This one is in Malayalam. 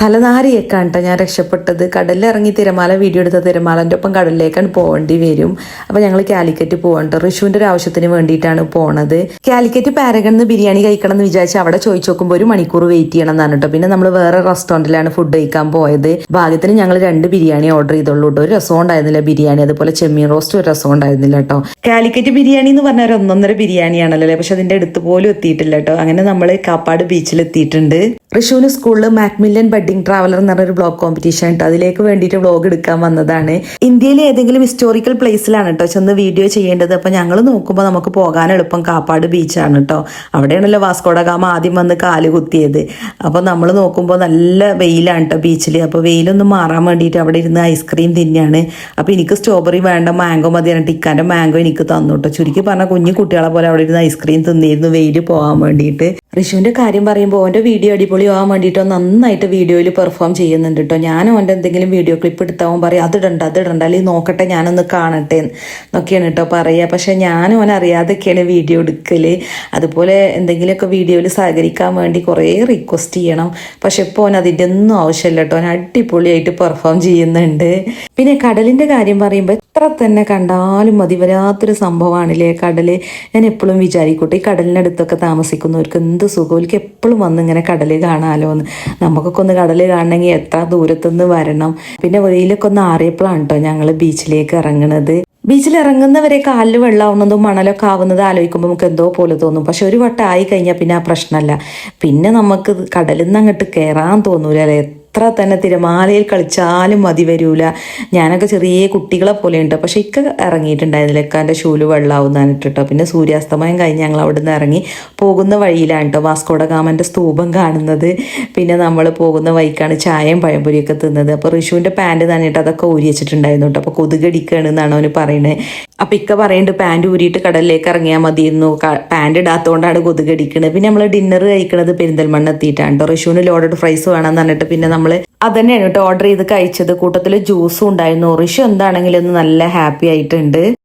തലനാരിയേക്കാണ് കേട്ടോ ഞാൻ രക്ഷപ്പെട്ടത്. കടലിലിറങ്ങി തിരമാല വീഡിയോ എടുത്ത തിരമാലൻ്റെ ഒപ്പം കടലിലേക്കാണ് പോകേണ്ടി വരും. അപ്പോൾ ഞങ്ങൾ കാലിക്കറ്റ് പോകണ്ട ഋഷുവിൻ്റെ ഒരു ആവശ്യത്തിന് വേണ്ടിയിട്ടാണ് പോണത്. കാലിക്കറ്റ് പാരഗണിന്ന് ബിരിയാണി കഴിക്കണം എന്ന് വിചാരിച്ച് അവിടെ ചോദിച്ചു നോക്കുമ്പോൾ 1 മണിക്കൂർ വെയിറ്റ് ചെയ്യണം എന്നാണ് കേട്ടോ. പിന്നെ നമ്മൾ വേറെ റെസ്റ്റോറൻറ്റിലാണ് ഫുഡ് കഴിക്കാൻ പോയത്. ഭാഗ്യത്തിന് ഞങ്ങൾ 2 ബിരിയാണി ഓർഡർ ചെയ്തുള്ളൂ കേട്ടോ. ഒരു രസം ഉണ്ടായിരുന്നില്ല ബിരിയാണി, അതുപോലെ ചെമ്മീൻ റോസ്റ്റ് ഒരു രസം ഉണ്ടായിരുന്നില്ല കേട്ടോ. കാലിക്കറ്റ് ബിരിയാണി എന്ന് പറഞ്ഞാൽ ഒരു 1.5 ബിരിയാണിയാണല്ലോ, പക്ഷെ അതിൻ്റെ അടുത്ത് പോലും എത്തിയിട്ടില്ല കേട്ടോ. അങ്ങനെ നമ്മൾ കാപ്പാട് ബീച്ചിൽ എത്തിയിട്ടുണ്ട്. ഋഷുവിന് സ്കൂളിൽ മാക്മില്യൻ ബഡ്ഡിംഗ് ട്രാവലർ എന്ന് പറഞ്ഞൊരു വ്ളോഗ് കോമ്പറ്റീഷൻ കേട്ടോ. അതിലേക്ക് വേണ്ടിയിട്ട് വ്ളോഗ് എടുക്കാൻ വന്നതാണ്. ഇന്ത്യയിലെ ഏതെങ്കിലും ഹിസ്റ്റോറിക്കൽ പ്ലേസിലാണ് കേട്ടോ ചെന്ന് വീഡിയോ ചെയ്യേണ്ടത്. അപ്പോൾ ഞങ്ങൾ നോക്കുമ്പോൾ നമുക്ക് പോകാൻ എളുപ്പം കാപ്പാട് ബീച്ചാണ് കേട്ടോ. അവിടെയാണല്ലോ വാസ്കോഡ ഗാമ ആദ്യം വന്ന് കാല് കുത്തിയത്. അപ്പോൾ നമ്മൾ നോക്കുമ്പോൾ നല്ല വെയിലാണ് കേട്ടോ ബീച്ചിൽ. അപ്പോൾ വെയിലൊന്നും മാറാൻ വേണ്ടിയിട്ട് അവിടെ ഇരുന്ന് ഐസ്ക്രീം തിന്നെയാണ്. അപ്പോൾ എനിക്ക് സ്ട്രോബെറി വേണ്ട, മാംഗോ മതിയാണ്. ടിക്കാൻ്റെ മാംഗോ എനിക്ക് തന്നു കേട്ടോ. ചുരുക്കി പറഞ്ഞാൽ കുഞ്ഞു കുട്ടികളെ പോലെ അവിടെ ഇരുന്ന് ഐസ്ക്രീം തിന്നിരുന്നു വെയിൽ പോകാൻ വേണ്ടിയിട്ട്. ഋഷുവിൻ്റെ കാര്യം പറയുമ്പോൾ അവൻ്റെ വീഡിയോ അടിപൊളി ആവാൻ വേണ്ടിയിട്ട് നന്നായിട്ട് വീഡിയോയിൽ പെർഫോം ചെയ്യുന്നുണ്ട് കേട്ടോ. ഞാനും അവൻ്റെ എന്തെങ്കിലും വീഡിയോ ക്ലിപ്പ് എടുത്താവും പറയും അതിടണ്ട അല്ലെങ്കിൽ നോക്കട്ടെ ഞാനൊന്ന് കാണട്ടെ എന്നൊക്കെയാണ് കേട്ടോ പറയുക. പക്ഷേ ഞാനും അവൻ അറിയാതൊക്കെയാണ് വീഡിയോ എടുക്കൽ. അതുപോലെ എന്തെങ്കിലുമൊക്കെ വീഡിയോയിൽ സഹകരിക്കാൻ വേണ്ടി കുറേ റിക്വസ്റ്റ് ചെയ്യണം. പക്ഷെ ഇപ്പോൾ അവൻ അതിൻ്റെ ഒന്നും ആവശ്യമില്ല കേട്ടോ. അവൻ അടിപൊളിയായിട്ട് പെർഫോം ചെയ്യുന്നുണ്ട്. പിന്നെ കടലിൻ്റെ കാര്യം പറയുമ്പോൾ എത്ര തന്നെ കണ്ടാലും മതി വരാത്തൊരു സംഭവമാണില്ലേ കടൽ. ഞാൻ എപ്പോഴും വിചാരിക്കട്ടെ ഈ കടലിനടുത്തൊക്കെ താമസിക്കുന്നവർക്ക് എന്ത് സുഖം, എപ്പോഴും വന്ന് ഇങ്ങനെ കടൽ കാണാമല്ലോ എന്ന്. നമുക്കൊക്കെ ഒന്ന് കടൽ കാണണമെങ്കിൽ എത്ര ദൂരത്തുനിന്ന് വരണം. പിന്നെ വെയിലൊക്കെ ഒന്ന് ആറിയപ്പോഴാണ് കേട്ടോ ഞങ്ങൾ ബീച്ചിലേക്ക് ഇറങ്ങണത്. ബീച്ചിൽ ഇറങ്ങുന്നവരെ കാലിൽ വെള്ളമാവുന്നതും മണലൊക്കെ ആവുന്നത് ആലോചിക്കുമ്പോൾ നമുക്ക് എന്തോ പോലെ തോന്നും. പക്ഷെ ഒരു വട്ടം ആയി കഴിഞ്ഞാൽ പിന്നെ ആ പ്രശ്നമല്ല. പിന്നെ നമുക്ക് കടലിൽ നിന്ന് അങ്ങോട്ട് കയറാൻ തോന്നൂല അല്ലേ. എത്ര തന്നെ തിരമാലയിൽ കളിച്ചാലും മതി വരൂല. ഞാനൊക്കെ ചെറിയ കുട്ടികളെ പോലെ ഉണ്ട്. പക്ഷെ ഇക്ക ഇറങ്ങിയിട്ടുണ്ടായിരുന്നില്ല. ഇക്കാൻ്റെ ഷൂല് വെള്ളമാവുന്നതാണ് ഇട്ടിട്ടോ. പിന്നെ സൂര്യാസ്തമയം കഴിഞ്ഞ് ഞങ്ങൾ അവിടെ നിന്ന് ഇറങ്ങി പോകുന്ന വഴിയിലാണ് കേട്ടോ വാസ്കോഡ ഗാമൻ്റെ സ്തൂപം കാണുന്നത്. പിന്നെ നമ്മൾ പോകുന്ന വഴിക്കാണ് ചായയും പഴംപൊരിയൊക്കെ തിന്നത്. അപ്പോൾ ഋഷുവിൻ്റെ പാൻറ് തന്നിട്ട് അതൊക്കെ ഊരി വെച്ചിട്ടുണ്ടായിരുന്നു കേട്ടോ. അപ്പോൾ കൊതുകടിക്കുകയാണ് എന്നാണ് അവന് പറയുന്നത്. അപ്പോൾ ഇക്ക പറയുന്നുണ്ട് പാൻറ് ഊരിയിട്ട് കടലിലേക്ക് ഇറങ്ങിയാൽ മതിയിരുന്നു, പാൻറ് ഇടാത്തതുകൊണ്ടാണ് കൊതുകടിക്കുന്നത്. പിന്നെ നമ്മൾ ഡിന്നർ കഴിക്കുന്നത് പെരിന്തൽമണ്ണ എത്തിയിട്ടാണ് കേട്ടോ. ഋഷുവിന് ലോഡഡ് ഫ്രൈസ് വേണമെന്ന് പറഞ്ഞിട്ട് പിന്നെ നമ്മൾ അതന്നെയാണ് കേട്ടോ ഓർഡർ ചെയ്ത് കഴിച്ചത്. കൂട്ടത്തിൽ ജ്യൂസും ഉണ്ടായിരുന്നു. ഋഷു എന്താണെങ്കിലും ഒന്ന് നല്ല ഹാപ്പി ആയിട്ടുണ്ട്.